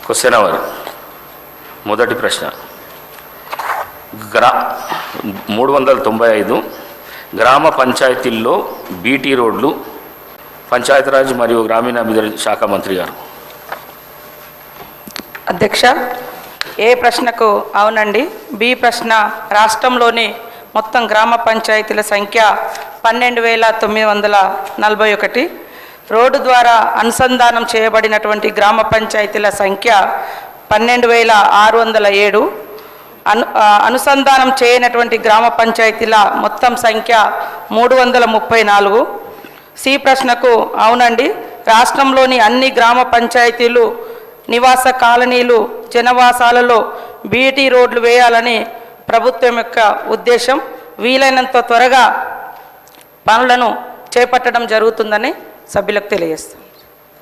Question hour. మొదటి ప్రశ్న. 395 గ్రామ పంచాయతీల్లో బీటీ రోడ్లు పంచాయతీరాజ్ మరియు గ్రామీణాభివృద్ధి శాఖ మంత్రి గారు. అధ్యక్ష, ఏ ప్రశ్నకు అవునండి. బి ప్రశ్న. రాష్ట్రంలోని మొత్తం గ్రామ పంచాయతీల సంఖ్య 12,941. రోడ్డు ద్వారా అనుసంధానం చేయబడినటువంటి గ్రామ పంచాయతీల సంఖ్య 12,607. అనుసంధానం చేయనటువంటి గ్రామ పంచాయతీల మొత్తం సంఖ్య 334. సి ప్రశ్నకు అవునండి. రాష్ట్రంలోని అన్ని గ్రామ పంచాయతీలు, నివాస కాలనీలు, జనవాసాలలో బీటీ రోడ్లు వేయాలని ప్రభుత్వం యొక్క ఉద్దేశం. వీలైనంత త్వరగా పనులను చేపట్టడం జరుగుతుందని సభ్యులకు తెలియజేస్తాం.